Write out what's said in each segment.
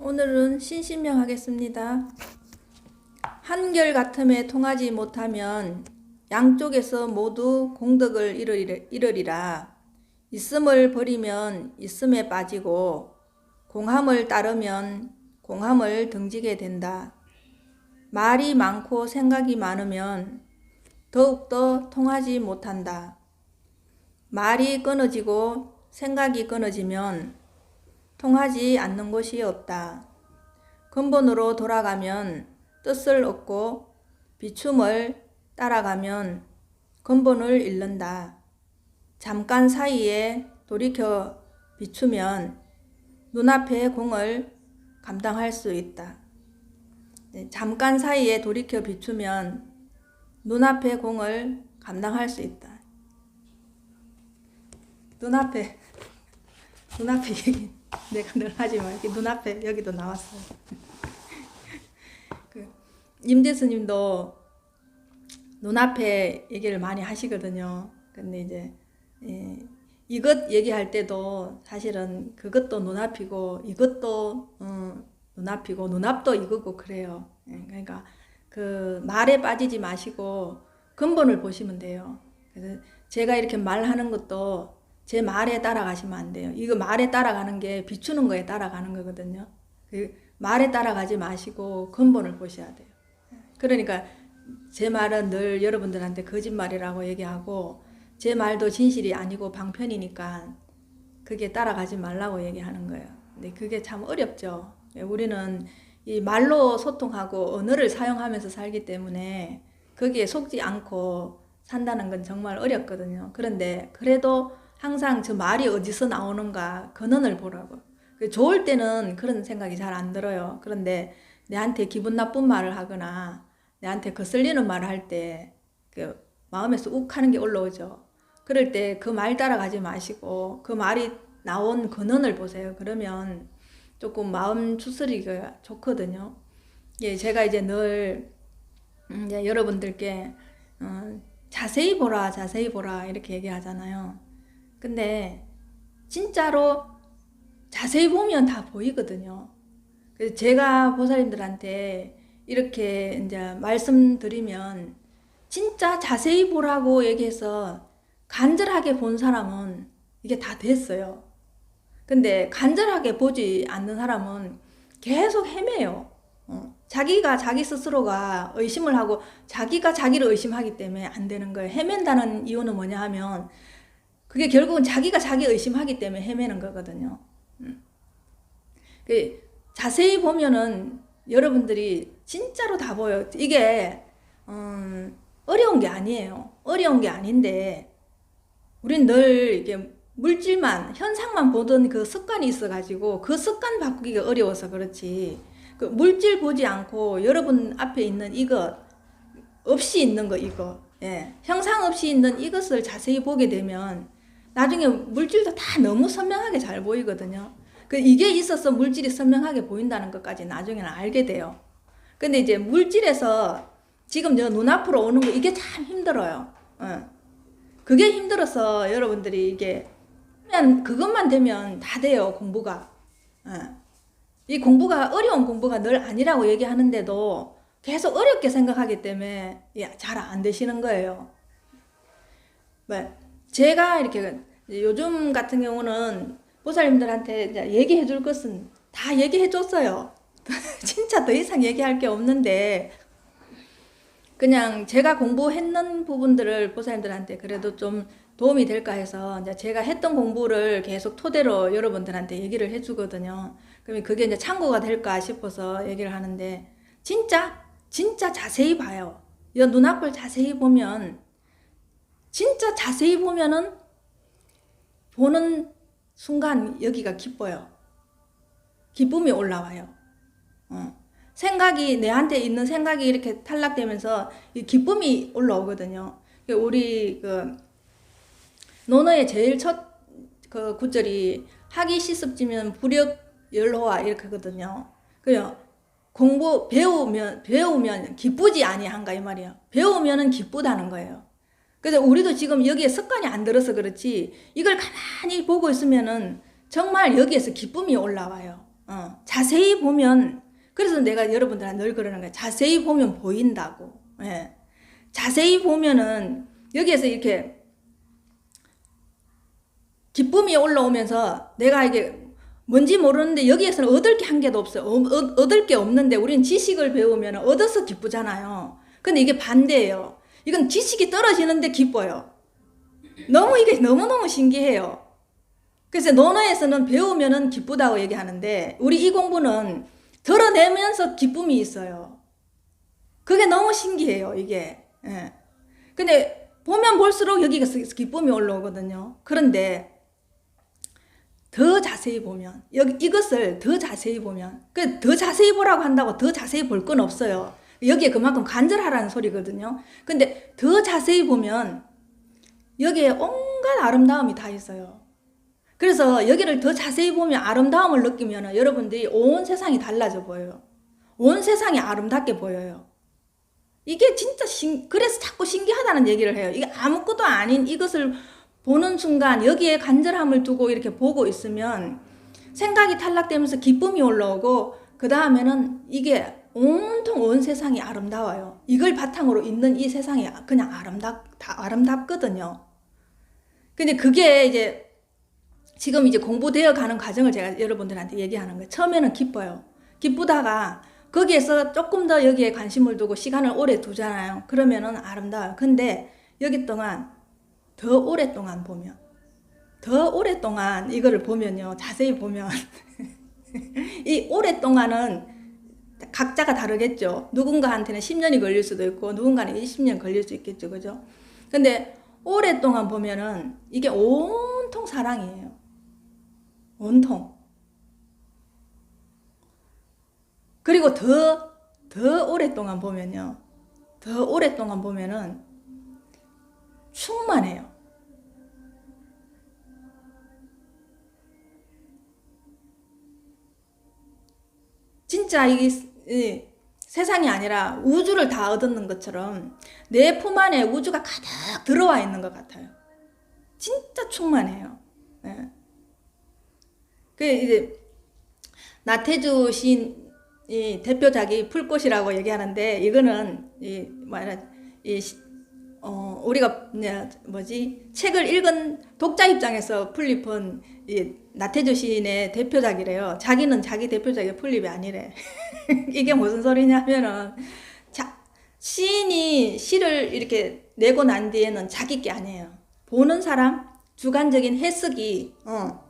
오늘은 신신명 하겠습니다. 한결같음에 통하지 못하면 양쪽에서 모두 공덕을 잃으리라. 있음을 버리면 있음에 빠지고 공함을 따르면 공함을 등지게 된다. 말이 많고 생각이 많으면 더욱더 통하지 못한다. 말이 끊어지고 생각이 끊어지면 통하지 않는 곳이 없다. 근본으로 돌아가면 뜻을 얻고 비춤을 따라가면 근본을 잃는다. 잠깐 사이에 돌이켜 비추면 눈앞의 공을 감당할 수 있다. 잠깐 사이에 돌이켜 비추면 눈앞의 공을 감당할 수 있다. 눈앞에 얘기 내가 늘 하지만 이렇게 눈앞에 여기도 나왔어요. 임대수님도 눈앞에 얘기를 많이 하시거든요. 근데 이제 이것 얘기할 때도 사실은 그것도 눈앞이고 이것도 눈앞이고 눈앞도 이거고 그래요. 그러니까 그 말에 빠지지 마시고 근본을 보시면 돼요. 그래서 제가 이렇게 말하는 것도 제 말에 따라가시면 안 돼요. 이거 말에 따라가는 게 비추는 거에 따라가는 거거든요. 말에 따라가지 마시고 근본을 보셔야 돼요. 그러니까 제 말은 늘 여러분들한테 거짓말이라고 얘기하고 제 말도 진실이 아니고 방편이니까 그게 따라가지 말라고 얘기하는 거예요. 근데 그게 참 어렵죠. 우리는 이 말로 소통하고 언어를 사용하면서 살기 때문에 거기에 속지 않고 산다는 건 정말 어렵거든요. 그런데 그래도 항상 저 말이 어디서 나오는가 근원을 보라고. 좋을 때는 그런 생각이 잘 안 들어요. 그런데 내한테 기분 나쁜 말을 하거나 내한테 거슬리는 말을 할 때 그 마음에서 욱 하는 게 올라오죠. 그럴 때 그 말 따라가지 마시고 그 말이 나온 근원을 보세요. 그러면 조금 마음 추스리기가 좋거든요. 예, 제가 이제 늘 이제 여러분들께 자세히 보라 이렇게 얘기하잖아요. 근데 진짜로 자세히 보면 다 보이거든요. 그래서 제가 보살님들한테 이렇게 이제 말씀드리면 진짜 자세히 보라고 얘기해서 간절하게 본 사람은 이게 다 됐어요. 근데 간절하게 보지 않는 사람은 계속 헤매요. 자기가 자기 스스로가 의심을 하고 자기가 자기를 의심하기 때문에 안 되는 거예요. 헤맨다는 이유는 뭐냐 하면 그게 결국은 자기가 자기 의심하기 때문에 헤매는 거거든요. 자세히 보면은 여러분들이 진짜로 다 보여요. 이게 어려운 게 아니에요. 어려운 게 아닌데 우린 늘 이게 물질만 현상만 보던 그 습관이 있어가지고 그 습관 바꾸기가 어려워서 그렇지. 그 물질 보지 않고 여러분 앞에 있는 이것 없이 있는 거 이거 형상 없이 있는 이것을 자세히 보게 되면 나중에 물질도 다 너무 선명하게 잘 보이거든요. 이게 있어서 물질이 선명하게 보인다는 것까지 나중에는 알게 돼요. 근데 이제 물질에서 지금 저 눈앞으로 오는 거 이게 참 힘들어요. 그게 힘들어서 여러분들이 이게 그냥 그것만 되면 다 돼요. 공부가. 이 공부가 어려운 공부가 늘 아니라고 얘기하는데도 계속 어렵게 생각하기 때문에 잘 안 되시는 거예요. 제가 이렇게 요즘 같은 경우는 보살님들한테 이제 얘기해 줄 것은 다 얘기해 줬어요. 진짜 더 이상 얘기할 게 없는데 그냥 제가 공부했는 부분들을 보살님들한테 그래도 좀 도움이 될까 해서 이제 제가 했던 공부를 계속 토대로 여러분들한테 얘기를 해 주거든요. 그러면 그게 이제 참고가 될까 싶어서 얘기를 하는데 진짜 자세히 봐요. 이 눈앞을 자세히 보면 진짜 자세히 보면은 보는 순간 여기가 기뻐요. 기쁨이 올라와요. 생각이 내한테 있는 생각이 이렇게 탈락되면서 이 기쁨이 올라오거든요. 우리 논어의 제일 첫 그 구절이 학이 시습지면 불역 열호와 이렇게 하거든요. 그래요. 배우면 기쁘지 아니한가 이 말이에요. 배우면은 기쁘다는 거예요. 그래서 우리도 지금 여기에 습관이 안 들어서 그렇지 이걸 가만히 보고 있으면은 정말 여기에서 기쁨이 올라와요. 자세히 보면, 그래서 내가 여러분들한테 늘 그러는 거예요. 자세히 보면 보인다고. 예. 자세히 보면은 여기에서 이렇게 기쁨이 올라오면서 내가 이게 뭔지 모르는데 여기에서는 얻을 게 한 개도 없어요. 얻을 게 없는데 우리는 지식을 배우면 얻어서 기쁘잖아요. 근데 이게 반대예요. 이건 지식이 떨어지는데 기뻐요. 이게 너무너무 신기해요. 그래서 논어에서는 배우면은 기쁘다고 얘기하는데 우리 이 공부는 드러내면서 기쁨이 있어요. 그게 너무 신기해요, 이게. 예. 근데 보면 볼수록 여기가 기쁨이 올라오거든요. 그런데 더 자세히 보면, 이것을 더 자세히 보면, 더 자세히 보라고 한다고 더 자세히 볼 건 없어요. 여기에 그만큼 간절하라는 소리거든요. 근데 더 자세히 보면 여기에 온갖 아름다움이 다 있어요. 그래서 여기를 더 자세히 보면 아름다움을 느끼면 여러분들이 온 세상이 달라져 보여요. 온 세상이 아름답게 보여요. 이게 진짜 그래서 자꾸 신기하다는 얘기를 해요. 이게 아무것도 아닌 이것을 보는 순간 여기에 간절함을 두고 이렇게 보고 있으면 생각이 탈락되면서 기쁨이 올라오고 그 다음에는 이게 온통 온 세상이 아름다워요. 이걸 바탕으로 있는 이 세상이 그냥 아름답거든요. 근데 그게 이제 지금 이제 공부되어 가는 과정을 제가 여러분들한테 얘기하는 거예요. 처음에는 기뻐요. 기쁘다가 거기에서 조금 더 여기에 관심을 두고 시간을 오래 두잖아요. 그러면은 아름다워요. 근데 여기 동안 더 오랫동안 보면, 더 오랫동안 이거를 보면요, 자세히 보면 이 오랫동안은 각자가 다르겠죠. 누군가한테는 10년이 걸릴 수도 있고 누군가는 20년 걸릴 수 있겠죠. 그죠? 근데 오랫동안 보면은 이게 온통 사랑이에요. 온통. 그리고 더 오랫동안 보면요, 더 오랫동안 보면은 충만해요. 진짜 이 세상이 아니라 우주를 다 얻는 것처럼 내 품 안에 우주가 가득 들어와 있는 것 같아요. 진짜 충만해요. 예. 그 이제 나태주 시인이 대표작이 풀꽃이라고 얘기하는데 이거는 우리가 책을 읽은 독자 입장에서 풀잎은 나태주 시인의 대표작이래요. 자기는 자기 대표작의 풀잎이 아니래. 이게 무슨 소리냐면은 시인이 시를 이렇게 내고 난 뒤에는 자기 게 아니에요. 보는 사람, 주관적인 해석이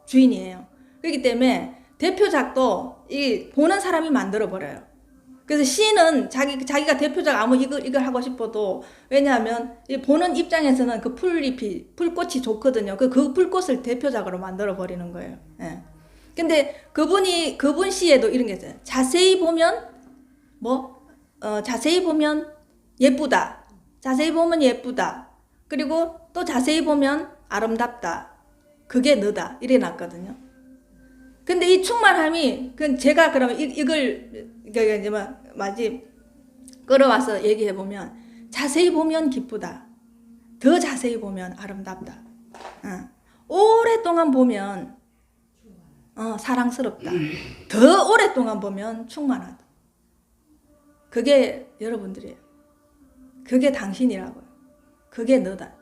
주인이에요. 그렇기 때문에 대표작도 이 보는 사람이 만들어 버려요. 그래서 시는 자기가 대표작 이걸 하고 싶어도, 왜냐하면 보는 입장에서는 그 풀꽃이 좋거든요. 그 풀꽃을 대표작으로 만들어 버리는 거예요. 예. 근데 그분 시에도 이런 게 있어요. 자세히 보면 자세히 보면 예쁘다. 자세히 보면 예쁘다. 그리고 또 자세히 보면 아름답다. 그게 너다. 이래 놨거든요. 근데 이 충만함이, 제가 그러면 이걸 끌어와서 얘기해 보면, 자세히 보면 기쁘다. 더 자세히 보면 아름답다. 오랫동안 보면 사랑스럽다. 더 오랫동안 보면 충만하다. 그게 여러분들이에요. 그게 당신이라고요. 그게 너다.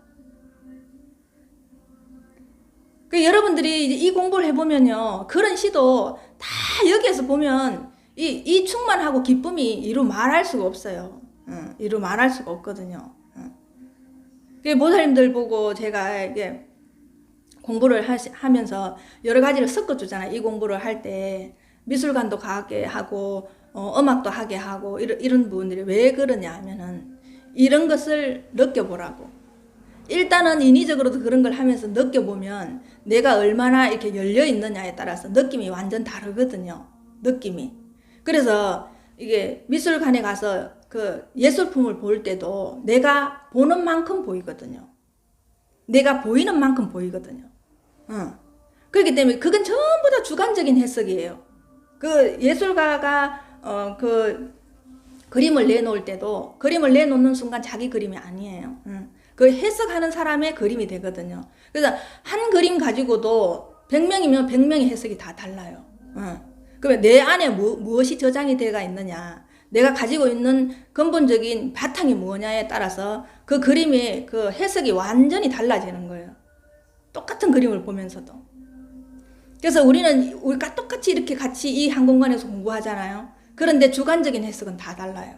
여러분들이 이 공부를 해보면요, 그런 시도 다 여기에서 보면 이 충만하고 기쁨이 이루 말할 수가 없어요. 이루 말할 수가 없거든요. 모사님들 보고 제가 이게 공부를 하면서 여러 가지를 섞어주잖아요. 이 공부를 할 때 미술관도 가게 하고 음악도 하게 하고 이런 부분들이 왜 그러냐 하면은 이런 것을 느껴보라고. 일단은 인위적으로도 그런 걸 하면서 느껴보면 내가 얼마나 이렇게 열려 있느냐에 따라서 느낌이 완전 다르거든요. 느낌이. 그래서 이게 미술관에 가서 그 예술품을 볼 때도 내가 보는 만큼 보이거든요. 내가 보이는 만큼 보이거든요. 그렇기 때문에 그건 전부 다 주관적인 해석이에요. 그 예술가가 그 그림을 내놓을 때도 그림을 내놓는 순간 자기 그림이 아니에요. 그 해석하는 사람의 그림이 되거든요. 그래서 한 그림 가지고도 100명이면 100명의 해석이 다 달라요. 그러면 내 안에 무엇이 저장이 되어 있느냐, 내가 가지고 있는 근본적인 바탕이 뭐냐에 따라서 그 그림의 그 해석이 완전히 달라지는 거예요. 똑같은 그림을 보면서도. 그래서 우리가 똑같이 이렇게 같이 이 한 공간에서 공부하잖아요. 그런데 주관적인 해석은 다 달라요.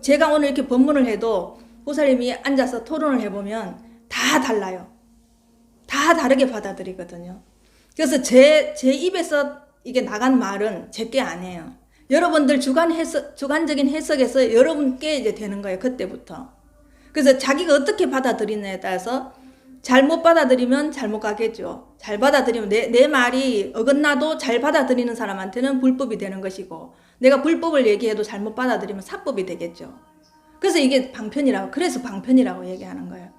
제가 오늘 이렇게 법문을 해도 보살님이 앉아서 토론을 해보면 다 달라요. 다 다르게 받아들이거든요. 그래서 제 입에서 이게 나간 말은 제게 아니에요. 여러분들 주관적인 해석에서 여러분께 이제 되는 거예요. 그때부터. 그래서 자기가 어떻게 받아들이느냐에 따라서 잘못 받아들이면 잘못 가겠죠. 잘 받아들이면 내 말이 어긋나도 잘 받아들이는 사람한테는 불법이 되는 것이고, 내가 불법을 얘기해도 잘못 받아들이면 사법이 되겠죠. 그래서 이게 그래서 방편이라고 얘기하는 거예요.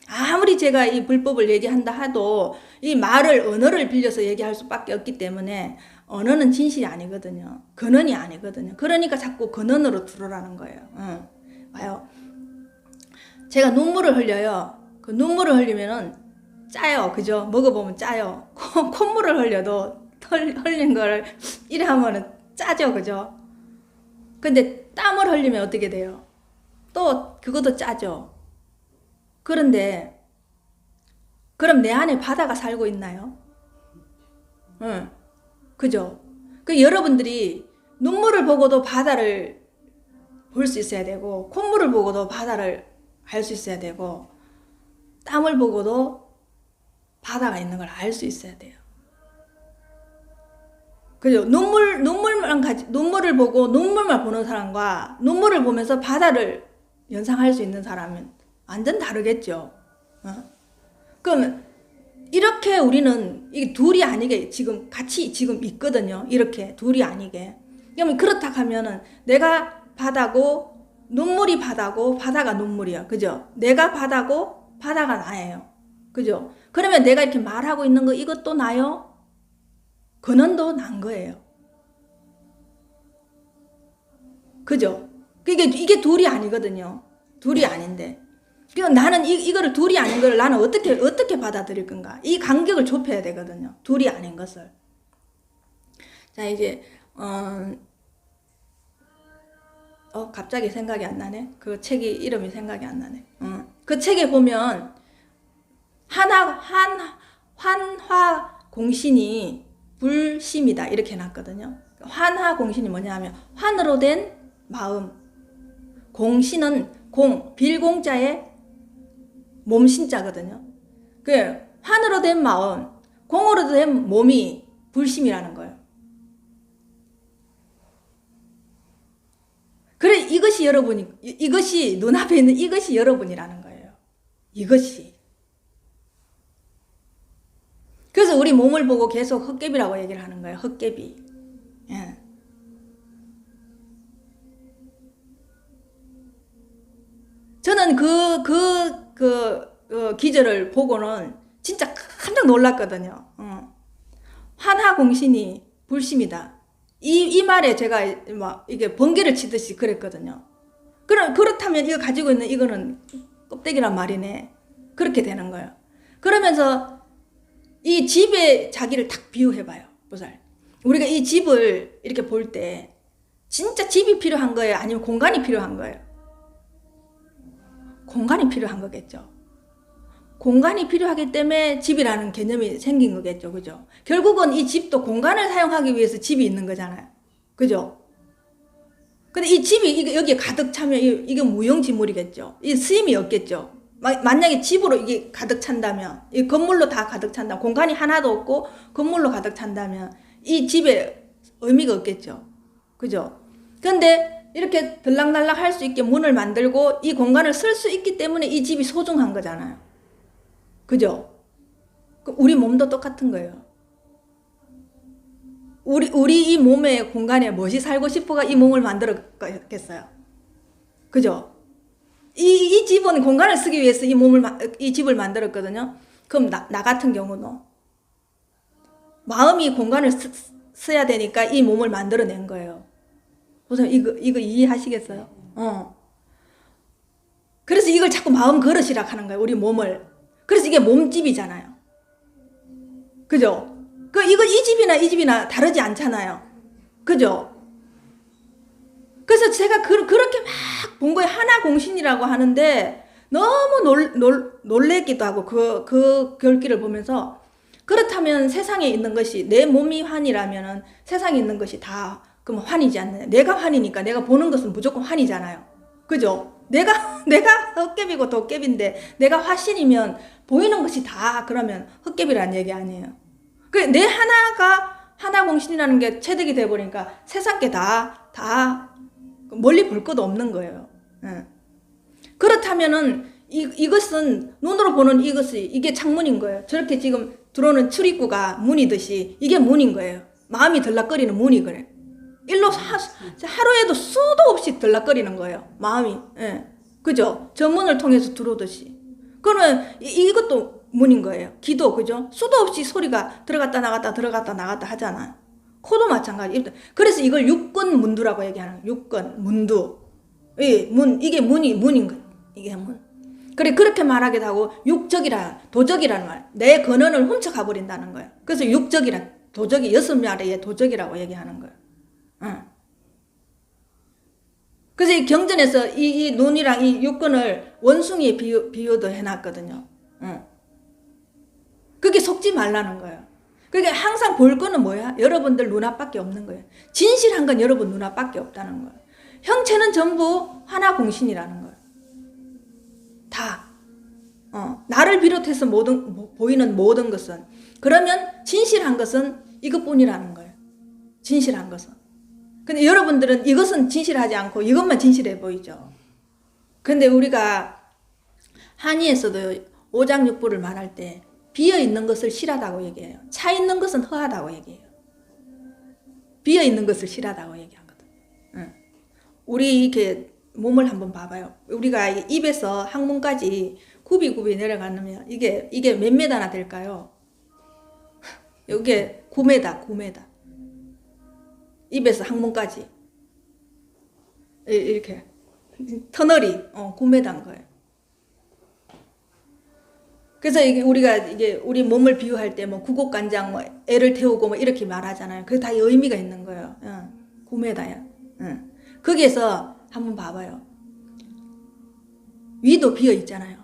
아무리 제가 이 불법을 얘기한다 하도 이 언어를 빌려서 얘기할 수밖에 없기 때문에 언어는 진실이 아니거든요. 근원이 아니거든요. 그러니까 자꾸 근원으로 들어라는 거예요. 봐요. 제가 눈물을 흘려요. 그 눈물을 흘리면은 짜요. 그죠? 먹어보면 짜요. 콧물을 흘려도 흘린 걸 이래 하면은 짜죠. 그죠? 근데 땀을 흘리면 어떻게 돼요? 또 그것도 짜죠. 그런데 그럼 내 안에 바다가 살고 있나요? 응. 그죠? 여러분들이 눈물을 보고도 바다를 볼 수 있어야 되고, 콧물을 보고도 바다를 알 수 있어야 되고, 땀을 보고도 바다가 있는 걸 알 수 있어야 돼요. 그죠? 눈물을 보고 눈물만 보는 사람과 눈물을 보면서 바다를 연상할 수 있는 사람은 완전 다르겠죠. 그러면 이렇게 우리는 이게 둘이 아니게 같이 있거든요. 이렇게 둘이 아니게. 그러면 그렇다 하면은 내가 바다고 눈물이 바다고 바다가 눈물이야. 그죠? 내가 바다고 바다가 나예요. 그죠? 그러면 내가 이렇게 말하고 있는 거 이것도 나요? 근원도 난 거예요. 그죠? 이게 둘이 아니거든요. 둘이 아닌데. 그럼 나는 이거를 둘이 아닌 걸 나는 어떻게 받아들일 건가? 이 간격을 좁혀야 되거든요. 둘이 아닌 것을. 자, 이제, 갑자기 생각이 안 나네. 그 책이 이름이 생각이 안 나네. 그 책에 보면, 환화 공신이 불심이다. 이렇게 해놨거든요. 환화 공신이 뭐냐 하면, 환으로 된 마음. 공신은 빌공자의 몸신자거든요. 환으로 된 마음, 공으로 된 몸이 불심이라는 거예요. 그래, 이것이 눈앞에 있는 이것이 여러분이라는 거예요. 이것이. 그래서 우리 몸을 보고 계속 헛개비라고 얘기를 하는 거예요. 헛개비. 예. 저는 그 기절을 보고는 진짜 깜짝 놀랐거든요. 환하 공신이 불심이다. 이 말에 제가 막 이게 번개를 치듯이 그랬거든요. 그렇다면 이거 가지고 있는 이거는 껍데기란 말이네. 그렇게 되는 거예요. 그러면서 이 집에 자기를 딱 비유해봐요. 보살. 우리가 이 집을 이렇게 볼 때 진짜 집이 필요한 거예요? 아니면 공간이 필요한 거예요? 공간이 필요한 거겠죠. 공간이 필요하기 때문에 집이라는 개념이 생긴 거겠죠. 그죠? 결국은 이 집도 공간을 사용하기 위해서 집이 있는 거잖아요. 그죠? 근데 이 집이 여기에 가득 차면 이게 무용지물이겠죠. 이 쓰임이 없겠죠. 만약에 집으로 이게 가득 찬다면, 이 건물로 다 가득 찬다면, 공간이 하나도 없고 건물로 가득 찬다면 이 집에 의미가 없겠죠. 그죠? 근데 이렇게 들락날락 할 수 있게 문을 만들고 이 공간을 쓸 수 있기 때문에 이 집이 소중한 거잖아요. 그죠? 우리 몸도 똑같은 거예요. 우리 이 몸의 공간에 무엇이 살고 싶어가 이 몸을 만들었겠어요. 그죠? 이 집은 공간을 쓰기 위해서 이 집을 만들었거든요. 그럼 나 같은 경우는 마음이 공간을 써야 되니까 이 몸을 만들어낸 거예요. 보세요. 이거 이해하시겠어요? 그래서 이걸 자꾸 마음 걸으시라 하는 거예요. 우리 몸을. 그래서 이게 몸집이잖아요. 그죠? 이 집이나 이 집이나 다르지 않잖아요. 그죠? 그래서 제가 그렇게 막 본 거에 하나 공신이라고 하는데 너무 놀랬기도 하고 그 결기를 보면서 그렇다면 세상에 있는 것이 내 몸이 환이라면은 세상에 있는 것이 다 그럼 환이지 않느냐. 내가 환이니까 내가 보는 것은 무조건 환이잖아요. 그죠? 내가 헛개비고 도깨비인데 내가 화신이면 보이는 것이 다 그러면 헛개비라는 얘기 아니에요. 그 내 하나가 하나 공신이라는 게 체득이 돼 버리니까 세상 게 다 멀리 볼 것도 없는 거예요. 예. 그렇다면은 이것은 눈으로 보는 이게 창문인 거예요. 저렇게 지금 들어오는 출입구가 문이듯이 이게 문인 거예요. 마음이 들락거리는 문이 그래. 일로 하루에도 수도 없이 들락거리는 거예요. 마음이. 예. 그죠? 저 문을 통해서 들어오듯이. 그러면 이것도 문인 거예요. 귀도 그죠? 수도 없이 소리가 들어갔다 나갔다 하잖아요. 코도 마찬가지. 그래서 이걸 육근 문두라고 얘기하는 거예요. 육근 문두. 이게 문인 거예요. 이게 문. 그래 그렇게 말하기도 하고 도적이라는 말. 내 근원을 훔쳐가 버린다는 거예요. 그래서 도적이 6마리의 도적이라고 얘기하는 거예요. 응. 그래서 이 경전에서 이 눈이랑 이 육근을 원숭이에 비유도 해놨거든요. 응. 그게 속지 말라는 거예요. 그게 항상 볼 거는 뭐야? 여러분들 눈앞밖에 없는 거예요. 진실한 건 여러분 눈앞밖에 없다는 거예요. 형체는 전부 하나 공신이라는 거예요. 다. 나를 비롯해서 보이는 모든 것은. 그러면 진실한 것은 이것뿐이라는 거예요. 진실한 것은. 근데 여러분들은 이것은 진실하지 않고 이것만 진실해 보이죠. 근데 우리가 한의에서도 오장육부를 말할 때 비어있는 것을 실하다고 얘기해요. 차 있는 것은 허하다고 얘기해요. 비어있는 것을 실하다고 얘기하거든. 응. 우리 이렇게 몸을 한번 봐봐요. 우리가 입에서 항문까지 굽이 내려가면 이게 몇 메다나 될까요? 이게 9m. 입에서 항문까지 이렇게 터널이 9m인 거예요. 그래서 우리가 우리 몸을 비유할 때 구곡간장 애를 태우고 이렇게 말하잖아요. 그게 다 의미가 있는 거예요. 9m야. 거기에서 한번 봐봐요. 위도 비어 있잖아요.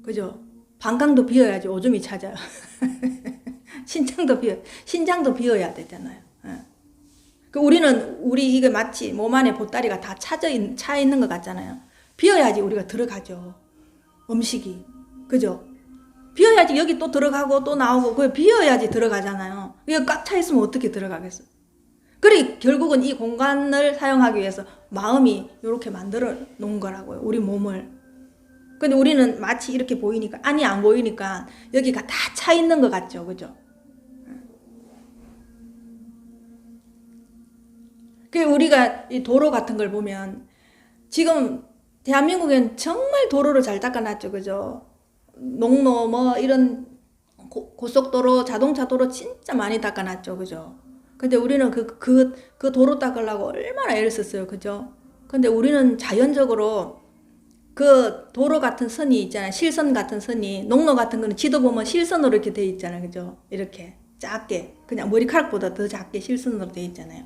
그죠? 방광도 비어야지 오줌이 찾아요. 신장도 비어야 되잖아요. 우리 이게 마치 몸 안에 보따리가 다 차 있는 것 같잖아요. 비어야지 우리가 들어가죠. 음식이. 그죠? 비어야지 여기 또 들어가고 또 나오고, 그게 비어야지 들어가잖아요. 이거 꽉 차 있으면 어떻게 들어가겠어? 그래, 결국은 이 공간을 사용하기 위해서 마음이 이렇게 만들어 놓은 거라고요. 우리 몸을. 근데 우리는 마치 이렇게 보이니까, 아니, 안 보이니까 여기가 다 차 있는 것 같죠. 그죠? 그 우리가 이 도로 같은 걸 보면 지금 대한민국엔 정말 도로를 잘 닦아놨죠. 그죠? 농로 이런 고속도로, 자동차 도로 진짜 많이 닦아놨죠. 그죠? 근데 우리는 그 도로 닦으려고 얼마나 애를 썼어요. 그죠? 근데 우리는 자연적으로 그 도로 같은 선이 있잖아요. 실선 같은 선이, 농로 같은 거는 지도 보면 실선으로 이렇게 돼 있잖아요. 그죠? 이렇게 작게, 그냥 머리카락보다 더 작게 실선으로 돼 있잖아요.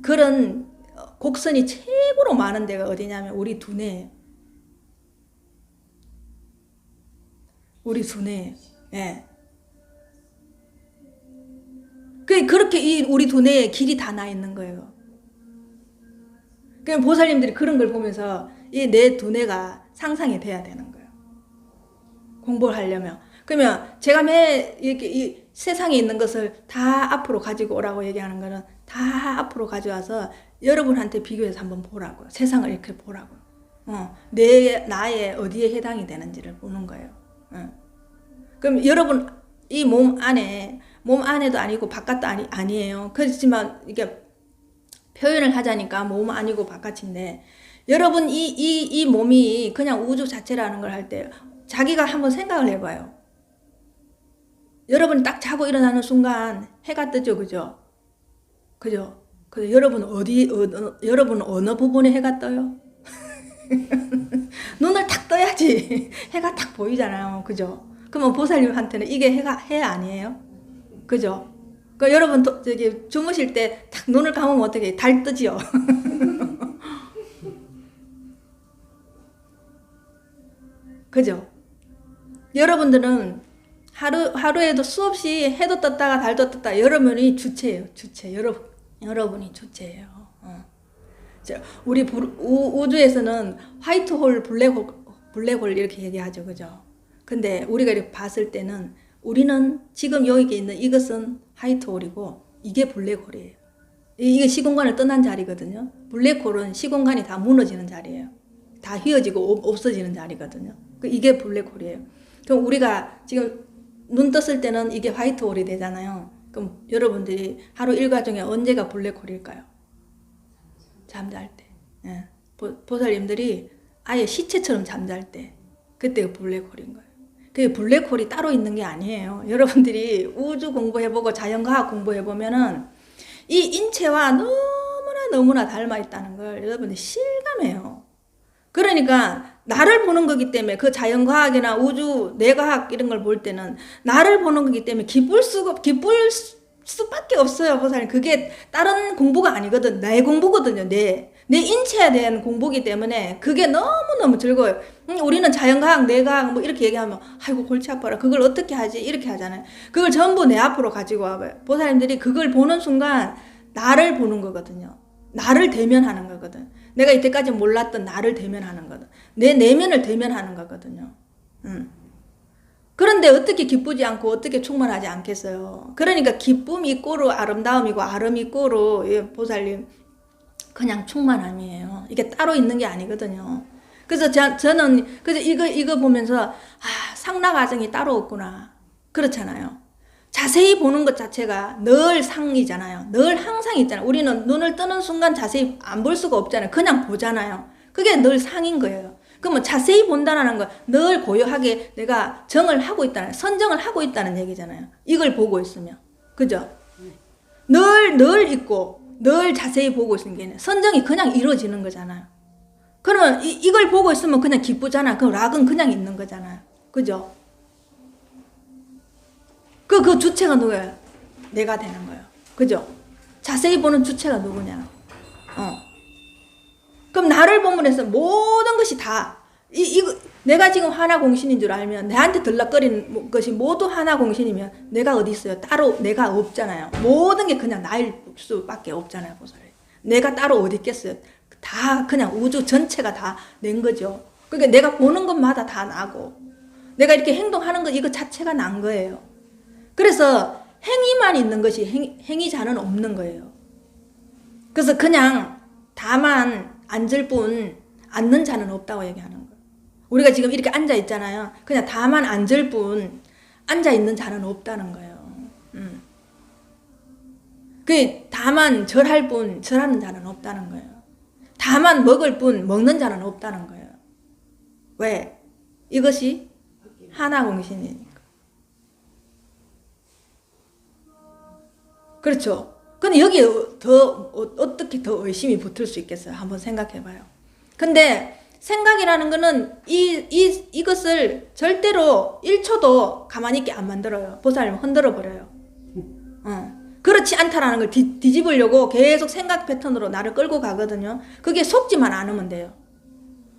그런 곡선이 최고로 많은 데가 어디냐면 우리 두뇌. 우리 두뇌. 예. 그렇게 우리 두뇌에 길이 다 나 있는 거예요. 그럼 보살님들이 그런 걸 보면서 이 내 두뇌가 상상이 돼야 되는 거예요. 공부를 하려면. 그러면 제가 이렇게 이 세상에 있는 것을 다 앞으로 가지고 오라고 얘기하는 거는 다 앞으로 가져와서 여러분한테 비교해서 한번 보라고요. 세상을 이렇게 보라고요. 나의 어디에 해당이 되는지를 보는 거예요. 그럼 여러분 이 몸 안에도 아니고 바깥도 아니에요. 그렇지만 이게 표현을 하자니까 몸 아니고 바깥인데, 여러분 이 몸이 그냥 우주 자체라는 걸 할 때 자기가 한번 생각을 해봐요. 여러분 딱 자고 일어나는 순간 해가 뜨죠. 그죠? 그죠? 근데 여러분 여러분 어느 부분에 해가 떠요? 눈을 탁 떠야지 해가 탁 보이잖아요. 그죠? 그러면 보살님한테는 이게 해 아니에요? 그죠? 그 여러분 저기 주무실 때 탁 눈을 감으면 어떻게 달 뜨지요? 그죠? 여러분들은 하루에도 수없이 해도 떴다가 달도 떴다. 여러분이 주체예요. 주체. 여러분이 주체예요. 우리 우주에서는 화이트홀, 블랙홀 이렇게 얘기하죠. 그죠? 근데 우리가 이렇게 봤을 때는 우리는 지금 여기 있는 이것은 화이트홀이고 이게 블랙홀이에요. 이게 시공간을 떠난 자리거든요. 블랙홀은 시공간이 다 무너지는 자리예요. 다 휘어지고 없어지는 자리거든요. 이게 블랙홀이에요. 그럼 우리가 지금 눈 떴을 때는 이게 화이트홀이 되잖아요. 그럼 여러분들이 하루 일과 중에 언제가 블랙홀일까요? 잠잘 때. 예. 보살님들이 아예 시체처럼 잠잘 때. 그때가 블랙홀인 거예요. 그 블랙홀이 따로 있는 게 아니에요. 여러분들이 우주 공부해보고 자연과학 공부해보면은 이 인체와 너무나 닮아 있다는 걸 여러분들이 실감해요. 그러니까 나를 보는 거기 때문에 그 자연과학이나 우주, 뇌과학 이런 걸 볼 때는 나를 보는 거기 때문에 기쁠 수밖에 없어요, 보살님. 그게 다른 공부가 아니거든. 내 공부거든요, 내 인체에 대한 공부기 때문에 그게 너무너무 즐거워요. 우리는 자연과학, 뇌과학 뭐 이렇게 얘기하면 아이고 골치 아파라. 그걸 어떻게 하지? 이렇게 하잖아요. 그걸 전부 내 앞으로 가지고 와봐요. 보살님들이 그걸 보는 순간 나를 보는 거거든요. 나를 대면하는 거거든. 내가 이때까지 몰랐던 나를 대면하는 거거든. 내 내면을 대면하는 거거든요. 그런데 어떻게 기쁘지 않고 어떻게 충만하지 않겠어요? 그러니까 기쁨이 이꼬르 아름다움이고 아름이 이꼬르 보살님 그냥 충만함이에요. 이게 따로 있는 게 아니거든요. 그래서 저는 그래서 이거 보면서 상락아정이 따로 없구나. 그렇잖아요. 자세히 보는 것 자체가 늘 상이잖아요. 늘 항상 있잖아요. 우리는 눈을 뜨는 순간 자세히 안 볼 수가 없잖아요. 그냥 보잖아요. 그게 늘 상인 거예요. 그러면 자세히 본다는 건 늘 고요하게 내가 정을 하고 있다는, 선정을 하고 있다는 얘기잖아요. 이걸 보고 있으면. 그죠? 늘 있고, 늘 자세히 보고 있는 게 선정이 그냥 이루어지는 거잖아요. 그러면 이걸 보고 있으면 그냥 기쁘잖아. 그럼 락은 그냥 있는 거잖아요. 그죠? 그 주체가 누구예요? 내가 되는 거예요. 그죠? 자세히 보는 주체가 누구냐? 그럼 나를 본문에서 모든 것이 다, 내가 지금 하나공신인 줄 알면, 내한테 들락거리는 것이 모두 하나공신이면, 내가 어디 있어요? 따로 내가 없잖아요. 모든 게 그냥 나일 수밖에 없잖아요, 보살님. 내가 따로 어디 있겠어요? 다 그냥 우주 전체가 다 낸 거죠. 그러니까 내가 보는 것마다 다 나고, 내가 이렇게 행동하는 것, 이거 자체가 난 거예요. 그래서 행위만 있는 것이 행위자는 없는 거예요. 그래서 그냥 다만 앉을 뿐 앉는 자는 없다고 얘기하는 거예요. 우리가 지금 이렇게 앉아 있잖아요. 그냥 다만 앉을 뿐 앉아 있는 자는 없다는 거예요. 그 다만 절할 뿐 절하는 자는 없다는 거예요. 다만 먹을 뿐 먹는 자는 없다는 거예요. 왜? 이것이 하나공신이니까. 그렇죠. 근데 여기에 어떻게 더 의심이 붙을 수 있겠어요? 한번 생각해 봐요. 근데 생각이라는 거는 이것을 절대로 1초도 가만히 있게 안 만들어요. 보살님 흔들어 버려요. 그렇지 않다라는 걸 뒤집으려고 계속 생각 패턴으로 나를 끌고 가거든요. 그게 속지만 않으면 돼요.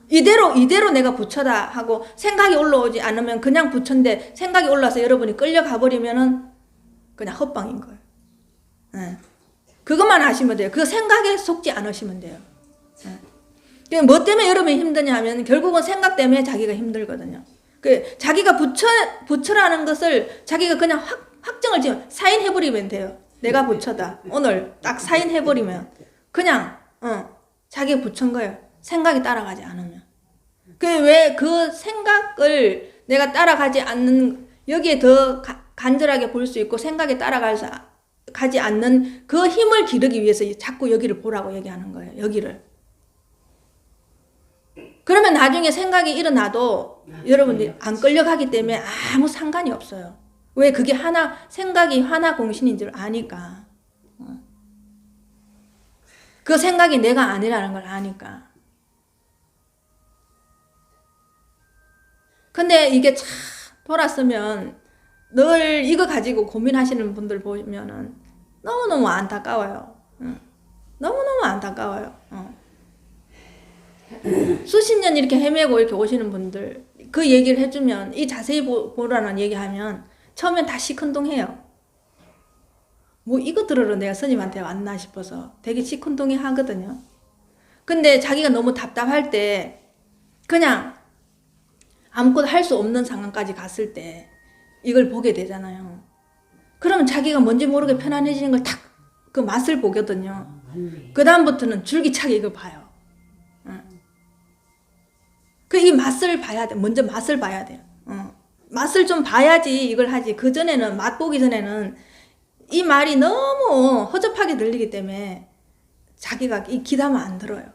이대로 내가 부처다 하고 생각이 올라오지 않으면 그냥 부처인데 생각이 올라서 여러분이 끌려가 버리면은 그냥 헛방인 거예요. 그것만 하시면 돼요. 그 생각에 속지 않으시면 돼요. 뭐 때문에 여러분이 힘드냐 하면 결국은 생각 때문에 자기가 힘들거든요. 자기가 부처라는 것을 자기가 그냥 확정을 지으면 사인해버리면 돼요. 내가 부처다. 오늘 딱 사인해버리면 그냥 자기가 부처인 거예요. 생각이 따라가지 않으면. 왜 그 생각을 내가 따라가지 않는, 여기에 더 간절하게 볼 수 있고 생각에 따라가지 않는 그 힘을 기르기 위해서 자꾸 여기를 보라고 얘기하는 거예요. 여기를. 그러면 나중에 생각이 일어나도 여러분들이 안 끌려가기 때문에 아무 상관이 없어요. 왜? 그게 생각이 하나 공신인 줄 아니까. 그 생각이 내가 아니라는 걸 아니까. 근데 이게 참 돌았으면 늘 이거 가지고 고민하시는 분들 보면은 너무너무 안타까워요. 너무너무 안타까워요. 수십 년 이렇게 헤매고 이렇게 오시는 분들 그 얘기를 해주면 이 자세히 보라는 얘기하면 처음엔 다 시큰둥해요. 뭐 이거 들으러 내가 스님한테 왔나 싶어서 되게 시큰둥해 하거든요. 근데 자기가 너무 답답할 때 그냥 아무것도 할 수 없는 상황까지 갔을 때 이걸 보게 되잖아요. 그러면 자기가 뭔지 모르게 편안해지는 걸 탁 그 맛을 보거든요. 그 다음부터는 줄기차게 이걸 봐요. 그 이 맛을 봐야 돼. 먼저 맛을 봐야 돼요. 맛을 좀 봐야지 이걸 하지. 그 전에는 맛보기 전에는 이 말이 너무 허접하게 들리기 때문에 자기가 이 귀담아 안 들어요.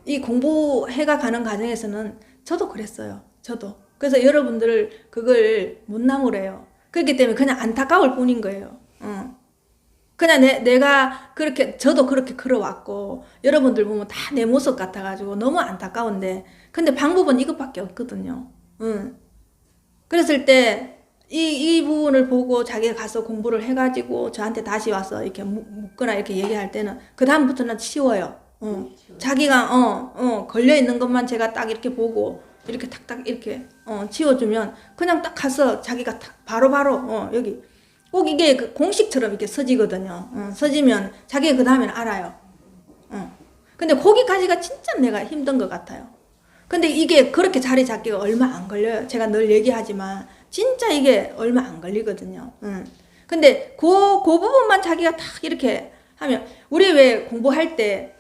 이 공부해가 가는 과정에서는 저도 그랬어요. 저도. 그래서 여러분들 그걸 못 나무래요. 그렇기 때문에 그냥 안타까울 뿐인 거예요. 그냥 내가 그렇게, 저도 그렇게 걸어왔고, 여러분들 보면 다 내 모습 같아가지고 너무 안타까운데, 근데 방법은 이것밖에 없거든요. 그랬을 때, 이 부분을 보고 자기가 가서 공부를 해가지고 저한테 다시 와서 이렇게 묻거나 이렇게 얘기할 때는, 그다음부터는 치워요. 자기가, 걸려있는 것만 제가 딱 이렇게 보고, 이렇게 탁탁 이렇게, 치워주면, 그냥 딱 가서 자기가 바로바로, 여기, 꼭 이게 그 공식처럼 이렇게 서지거든요. 서지면 자기가 그 다음에는 알아요. 근데 거기까지가 진짜 내가 힘든 것 같아요. 근데 이게 그렇게 자리 잡기가 얼마 안 걸려요. 제가 늘 얘기하지만 진짜 이게 얼마 안 걸리거든요. 근데 그 부분만 자기가 딱 이렇게 하면, 우리 왜 공부할 때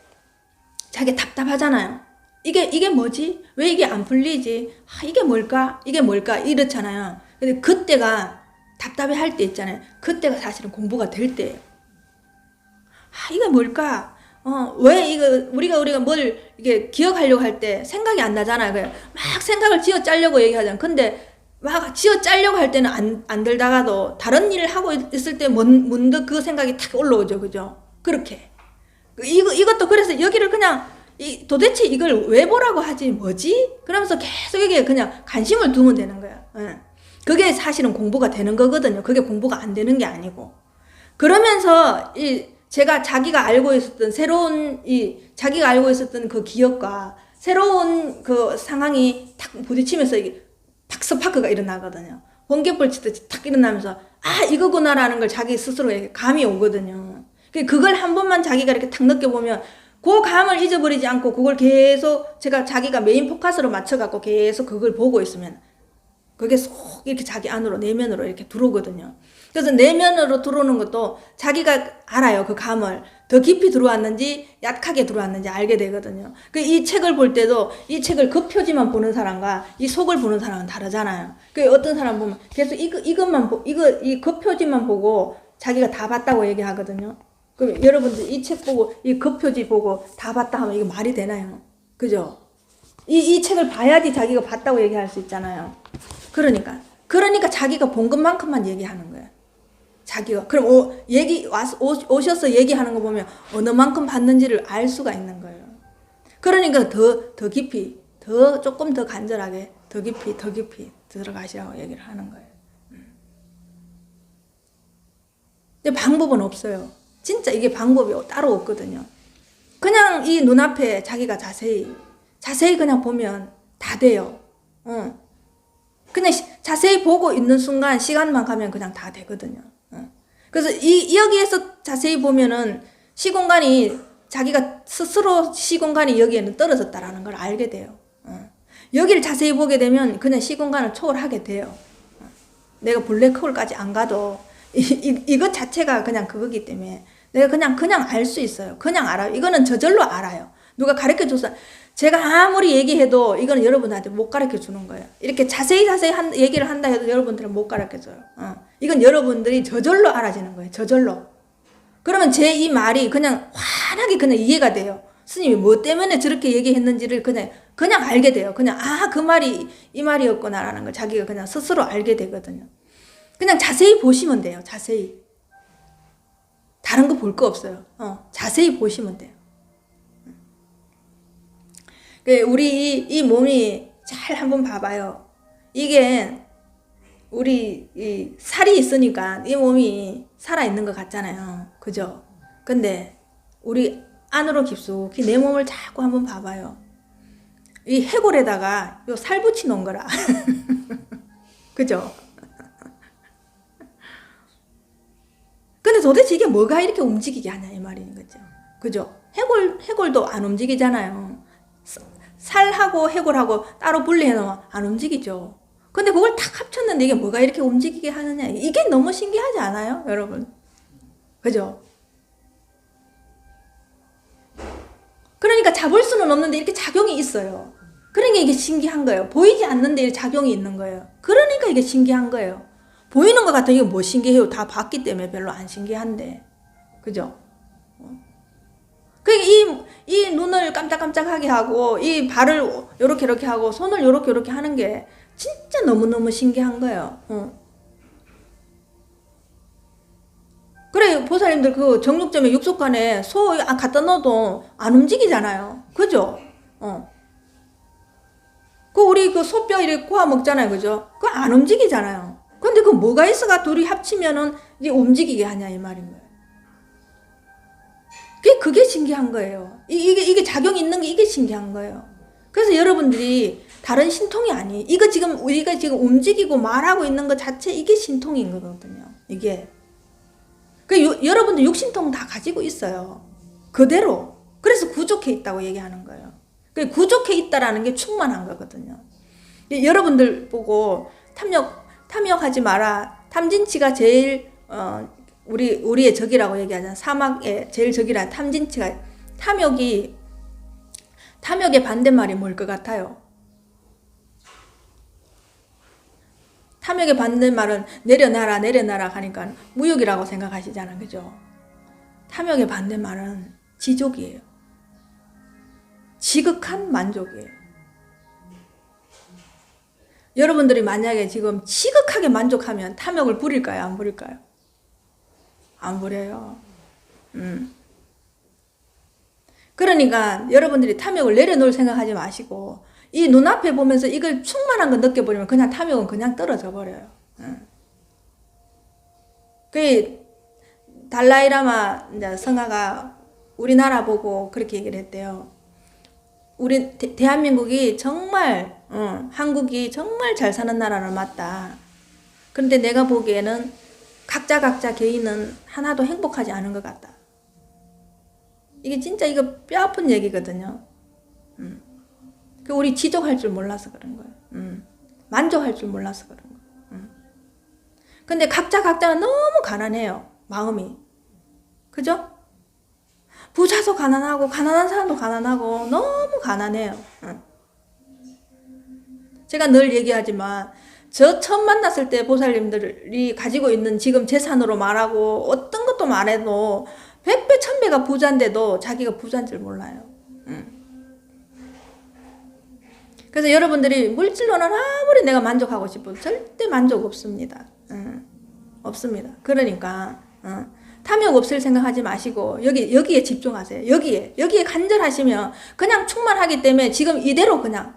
자기 답답하잖아요. 이게 뭐지? 왜 이게 안 풀리지? 이게 뭘까? 이게 뭘까? 이렇잖아요. 근데 그때가 답답해 할 때 있잖아요. 그때가 사실은 공부가 될 때예요. 이게 뭘까? 왜 이거 우리가 뭘 이게 기억하려고 할 때 생각이 안 나잖아요. 막 생각을 쥐어 짜려고 얘기하잖아요. 근데 막 쥐어 짜려고 할 때는 안 들다가도 다른 일을 하고 있을 때 문득 그 생각이 탁 올라오죠. 그죠? 그렇게. 이것도 그래서 여기를 그냥 도대체 이걸 왜 보라고 하지? 뭐지? 그러면서 계속 여기에 그냥 관심을 두면 되는 거예요. 그게 사실은 공부가 되는 거거든요. 그게 공부가 안 되는 게 아니고. 그러면서 제가 자기가 알고 있었던 자기가 알고 있었던 그 기억과 새로운 그 상황이 탁 부딪히면서 이게 팍스파크가 일어나거든요. 번개불 치듯이 탁 일어나면서 이거구나라는 걸 자기 스스로 감이 오거든요. 그걸 한 번만 자기가 이렇게 탁 느껴보면 그 감을 잊어버리지 않고 그걸 계속 자기가 메인 포커스로 맞춰갖고 계속 그걸 보고 있으면 그게 쏙 이렇게 자기 안으로 내면으로 이렇게 들어오거든요. 그래서 내면으로 들어오는 것도 자기가 알아요. 그 감을 더 깊이 들어왔는지 약하게 들어왔는지 알게 되거든요. 이 책을 볼 때도 이 책을 그 표지만 보는 사람과 이 속을 보는 사람은 다르잖아요. 어떤 사람 보면 계속 이 그 표지만 보고 자기가 다 봤다고 얘기하거든요. 그럼 여러분들 이 책 보고 이 그 표지 보고 다 봤다 하면 이게 말이 되나요? 그죠? 이 책을 봐야지 자기가 봤다고 얘기할 수 있잖아요. 그러니까 자기가 본 것만큼만 얘기하는 거예요. 자기가 그럼 오셔서 얘기하는 거 보면 어느 만큼 봤는지를 알 수가 있는 거예요. 그러니까 더 깊이, 조금 더 간절하게 더 깊이 들어가시라고 얘기를 하는 거예요. 근데 방법은 없어요. 진짜 이게 방법이 따로 없거든요. 그냥 이 눈앞에 자기가 자세히 그냥 보면 다 돼요. 그냥 자세히 보고 있는 순간 시간만 가면 그냥 다 되거든요. 그래서 여기에서 자세히 보면은 시공간이 자기가 스스로 시공간이 여기에는 떨어졌다라는 걸 알게 돼요. 여기를 자세히 보게 되면 그냥 시공간을 초월하게 돼요. 내가 블랙홀까지 안 가도 이것 자체가 그냥 그거기 때문에 내가 그냥 알 수 있어요. 그냥 알아요. 이거는 저절로 알아요. 누가 가르쳐 줘서 제가 아무리 얘기해도 이거는 여러분한테 못 가르쳐 주는 거예요. 이렇게 자세히 얘기를 한다 해도 여러분들은 못 가르쳐 줘요. 이건 여러분들이 저절로 알아지는 거예요. 저절로. 그러면 제 이 말이 그냥 환하게 그냥 이해가 돼요. 스님이 뭐 때문에 저렇게 얘기했는지를 그냥 알게 돼요. 그냥 그 말이 이 말이었구나라는 걸 자기가 그냥 스스로 알게 되거든요. 그냥 자세히 보시면 돼요. 자세히. 다른 거 볼 거 없어요. 자세히 보시면 돼요. 우리 이 몸이 잘 한번 봐봐요. 이게 우리 이 살이 있으니까 이 몸이 살아있는 것 같잖아요. 그죠? 근데 우리 안으로 깊숙이 내 몸을 자꾸 한번 봐봐요. 이 해골에다가 요 살 붙이 놓은 거라. 그죠? 근데 도대체 이게 뭐가 이렇게 움직이게 하냐 이 말인 거죠. 그죠? 해골도 안 움직이잖아요. 살하고 해골하고 따로 분리해 놓으면 안 움직이죠. 근데 그걸 탁 합쳤는데 이게 뭐가 이렇게 움직이게 하느냐. 이게 너무 신기하지 않아요, 여러분? 그죠? 그러니까 잡을 수는 없는데 이렇게 작용이 있어요. 그러니까 이게 신기한 거예요. 보이지 않는데 이렇게 작용이 있는 거예요. 그러니까 이게 신기한 거예요. 보이는 것 같으면 이거 뭐 신기해요. 다 봤기 때문에 별로 안 신기한데. 그죠? 그러니까 이 눈을 깜짝깜짝하게 하고, 이 발을 요렇게 하고, 손을 요렇게 하는 게 진짜 너무너무 신기한 거예요. 그래, 보살님들 그 정육점에 육숙간에 소 갖다 넣어도 안 움직이잖아요. 그죠? 그 우리 그 소뼈 이렇게 구워 먹잖아요. 그죠? 그거 안 움직이잖아요. 근데 그 뭐가 있어가 둘이 합치면은 이제 움직이게 하냐 이 말인 거예요. 그게 신기한 거예요. 이게 작용이 있는 게 이게 신기한 거예요. 그래서 여러분들이 다른 신통이 아니에요. 이거 지금 우리가 지금 움직이고 말하고 있는 것 자체 이게 신통인 거거든요. 이게. 여러분들 육신통 다 가지고 있어요. 그대로. 그래서 구족해 있다고 얘기하는 거예요. 구족해 있다라는 게 충만한 거거든요. 여러분들 보고 탐욕하지 마라. 탐진치가 제일 우리의 적이라고 얘기하잖아. 사막의 제일 적이라 탐진치가. 탐욕의 반대말이 뭘 것 같아요? 탐욕의 반대말은 내려놔라 하니까 무욕이라고 생각하시잖아. 그죠? 탐욕의 반대말은 지족이에요. 지극한 만족이에요. 여러분들이 만약에 지금 지극하게 만족하면 탐욕을 부릴까요? 안 부릴까요? 안 부려요. 그러니까 여러분들이 탐욕을 내려놓을 생각하지 마시고 이 눈앞에 보면서 이걸 충만한 거 느껴버리면 그냥 탐욕은 그냥 떨어져 버려요. 그 달라이라마 성하가 우리나라 보고 그렇게 얘기를 했대요. 우리 대한민국이 정말 한국이 정말 잘 사는 나라는 맞다. 그런데 내가 보기에는 각자 개인은 하나도 행복하지 않은 것 같다. 이게 진짜 이거 뼈아픈 얘기거든요. 우리 지족할 줄 몰라서 그런 거예요. 만족할 줄 몰라서 그런 거예요. 근데 각자는 너무 가난해요. 마음이. 그죠? 부자도 가난하고 가난한 사람도 가난하고 너무 가난해요. 제가 늘 얘기하지만 저 처음 만났을 때 보살님들이 가지고 있는 지금 재산으로 말하고 어떤 것도 말해도 100배 1000배가 부자인데도 자기가 부자인 줄 몰라요. 그래서 여러분들이 물질로는 아무리 내가 만족하고 싶어도 절대 만족 없습니다. 없습니다. 그러니까 탐욕 없을 생각하지 마시고 여기에 집중하세요. 여기에 간절하시면 그냥 충만하기 때문에 지금 이대로 그냥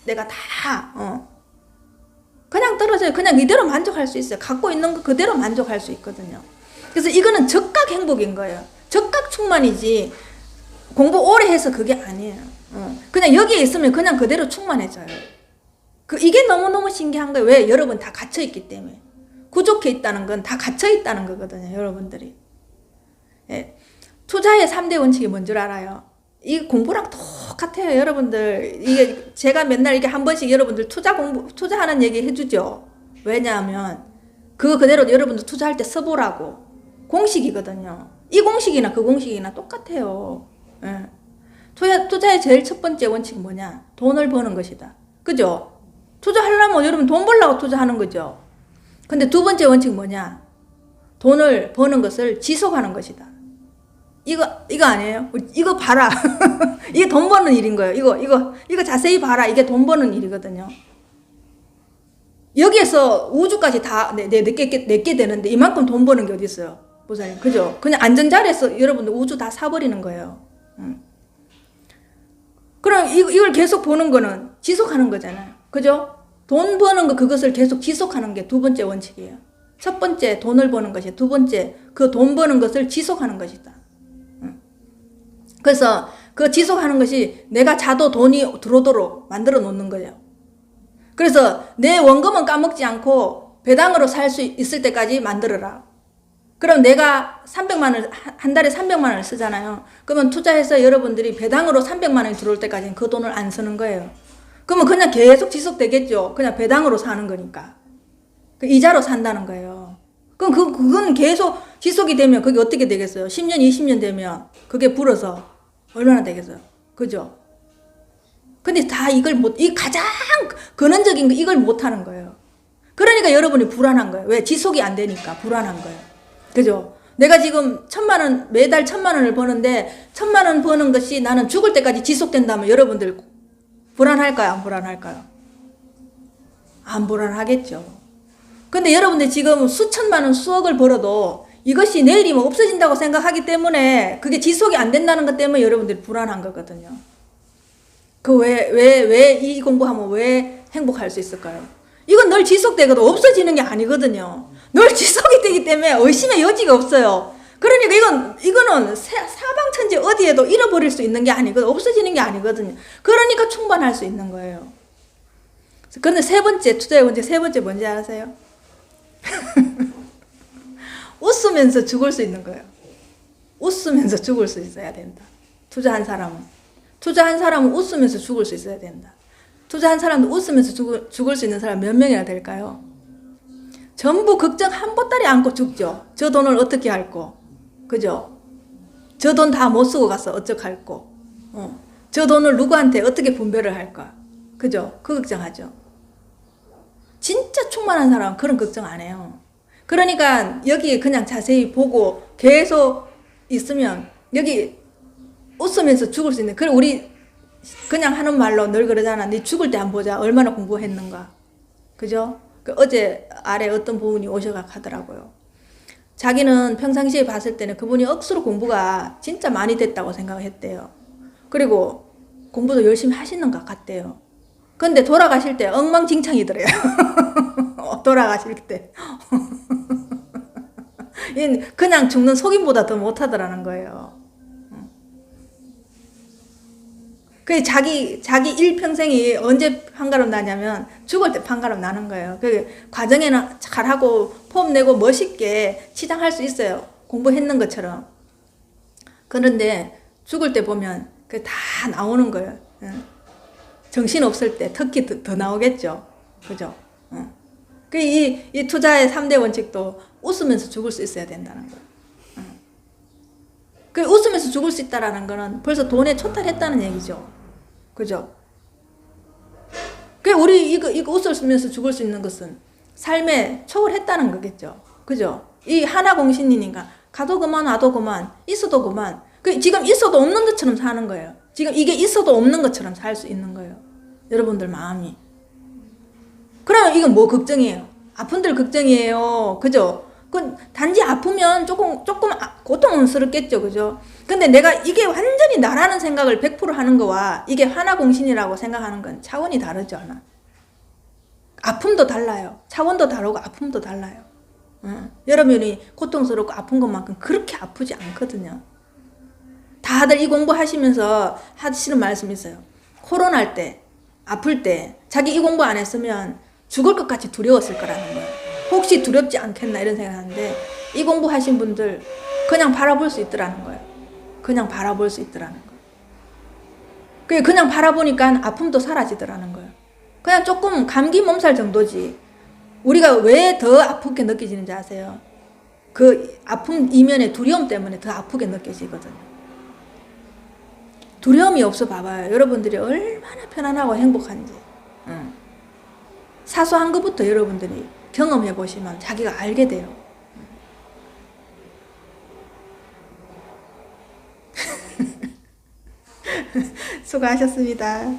내가 다 그냥 떨어져요. 그냥 이대로 만족할 수 있어요. 갖고 있는 거 그대로 만족할 수 있거든요. 그래서 이거는 적각 행복인 거예요. 적각 충만이지 공부 오래 해서 그게 아니에요. 그냥 여기에 있으면 그냥 그대로 충만해져요. 이게 너무너무 신기한 거예요. 왜? 여러분 다 갇혀있기 때문에. 구족해 있다는 건 다 갇혀있다는 거거든요. 여러분들이. 예. 투자의 3대 원칙이 뭔 줄 알아요? 이 공부랑 똑같아요. 여러분들. 이게 제가 맨날 이게 한 번씩 여러분들 투자하는 얘기 해주죠. 왜냐하면 그거 그대로 여러분들 투자할 때 써보라고. 공식이거든요. 이 공식이나 그 공식이나 똑같아요. 예. 투자의 제일 첫 번째 원칙은 뭐냐? 돈을 버는 것이다. 그죠? 투자하려면 여러분 돈 벌려고 투자하는 거죠. 근데 두 번째 원칙은 뭐냐? 돈을 버는 것을 지속하는 것이다. 이거 아니에요? 이거 봐라. 이게 돈 버는 일인 거예요. 이거 자세히 봐라. 이게 돈 버는 일이거든요. 여기에서 우주까지 다 내게 되는데 이만큼 돈 버는 게 어디 있어요? 보세요. 그죠? 그냥 안전자리에서 여러분들 우주 다 사버리는 거예요. 그럼 이걸 계속 보는 거는 지속하는 거잖아요. 그죠? 돈 버는 거 그것을 계속 지속하는 게 두 번째 원칙이에요. 첫 번째 돈을 버는 것이, 두 번째 그 돈 버는 것을 지속하는 것이다. 그래서 그 지속하는 것이 내가 자도 돈이 들어오도록 만들어 놓는 거예요. 그래서 내 원금은 까먹지 않고 배당으로 살 수 있을 때까지 만들어라. 그럼 내가 300만 원을, 한 달에 300만 원을 쓰잖아요. 그러면 투자해서 여러분들이 배당으로 300만 원이 들어올 때까지는 그 돈을 안 쓰는 거예요. 그러면 그냥 계속 지속되겠죠. 그냥 배당으로 사는 거니까. 그 이자로 산다는 거예요. 그럼 그건 계속 지속이 되면 그게 어떻게 되겠어요? 10년, 20년 되면 그게 불어서 얼마나 되겠어요? 그죠? 근데 다 이 가장 근원적인 거 이걸 못 하는 거예요. 그러니까 여러분이 불안한 거예요. 왜? 지속이 안 되니까 불안한 거예요. 그죠? 내가 지금 1,000만 원, 매달 1,000만 원을 버는데 1,000만 원 버는 것이 나는 죽을 때까지 지속된다면 여러분들 불안할까요? 안 불안할까요? 안 불안하겠죠. 근데 여러분들 지금 수천만 원, 수억을 벌어도 이것이 내일이면 없어진다고 생각하기 때문에 그게 지속이 안 된다는 것 때문에 여러분들이 불안한 거거든요. 왜 이 공부하면 왜 행복할 수 있을까요? 이건 늘 지속되거든. 없어지는 게 아니거든요. 늘 지속이 되기 때문에 의심의 여지가 없어요. 그러니까 이거는 사방천지 어디에도 잃어버릴 수 있는 게 아니거든. 없어지는 게 아니거든요. 그러니까 충분할 수 있는 거예요. 그런데 세 번째, 투자의 원칙 세 번째 뭔지 아세요? 웃으면서 죽을 수 있는 거예요. 웃으면서 죽을 수 있어야 된다. 투자한 사람은 웃으면서 죽을 수 있어야 된다. 투자한 사람도 웃으면서 죽을 수 있는 사람 몇 명이나 될까요? 전부 걱정 한 보따리 안고 죽죠. 저 돈을 어떻게 할꼬? 그죠? 저 돈 다 못 쓰고 가서 어떡할꼬? 저 돈을 누구한테 어떻게 분배를 할까? 그죠? 그 걱정하죠. 진짜 충만한 사람은 그런 걱정 안 해요. 그러니까 여기 그냥 자세히 보고 계속 있으면 여기 웃으면서 죽을 수 있는, 그래 우리 그냥 하는 말로 늘 그러잖아. 네 죽을 때 한번 보자. 얼마나 공부했는가. 그죠? 어제 아래 어떤 부분이 오셔가 하더라고요. 자기는 평상시에 봤을 때는 그분이 억수로 공부가 진짜 많이 됐다고 생각했대요. 그리고 공부도 열심히 하시는 것 같대요. 근데 돌아가실 때 엉망진창이더래요. 돌아가실 때. 그냥 죽는 속임보다 더 못하더라는 거예요. 그 자기 일평생이 언제 판가름 나냐면 죽을 때 판가름 나는 거예요. 그 과정에는 잘하고 폼 내고 멋있게 치장할 수 있어요. 공부했는 것처럼. 그런데 죽을 때 보면 그 다 나오는 거예요. 정신 없을 때 특히 더 나오겠죠. 그죠? 이 투자의 3대 원칙도 웃으면서 죽을 수 있어야 된다는 거예요. 그 웃으면서 죽을 수 있다라는 거는 벌써 돈에 초탈했다는 얘기죠. 그죠? 그 우리 이거 웃으면서 죽을 수 있는 것은 삶에 초월했다는 거겠죠. 그죠? 이 하나 공신이니까 가도 그만 와도 그만 있어도 그만. 그 지금 있어도 없는 것처럼 사는 거예요. 지금 이게 있어도 없는 것처럼 살 수 있는 거예요. 여러분들 마음이. 그러면 이건 뭐 걱정이에요? 아픈들 걱정이에요. 그죠? 그 단지 아프면 조금 고통스럽겠죠. 그죠? 근데 내가 이게 완전히 나라는 생각을 100% 하는 거와 이게 하나공신이라고 생각하는 건 차원이 다르죠. 하나. 아픔도 달라요. 차원도 다르고 아픔도 달라요. 여러분이 고통스럽고 아픈 것만큼 그렇게 아프지 않거든요. 다들 이 공부하시면서 하시는 말씀이 있어요. 코로나 때, 아플 때 자기 이 공부 안 했으면 죽을 것 같이 두려웠을 거라는 거예요. 혹시 두렵지 않겠나 이런 생각하는데 이 공부하신 분들 그냥 바라볼 수 있더라는 거예요. 그냥 바라볼 수 있더라는 거예요. 그냥 바라보니까 아픔도 사라지더라는 거예요. 그냥 조금 감기 몸살 정도지. 우리가 왜 더 아프게 느껴지는지 아세요? 그 아픔 이면의 두려움 때문에 더 아프게 느껴지거든요. 두려움이 없어 봐봐요. 여러분들이 얼마나 편안하고 행복한지. 사소한 것부터 여러분들이 경험해 보시면 자기가 알게 돼요. 수고하셨습니다.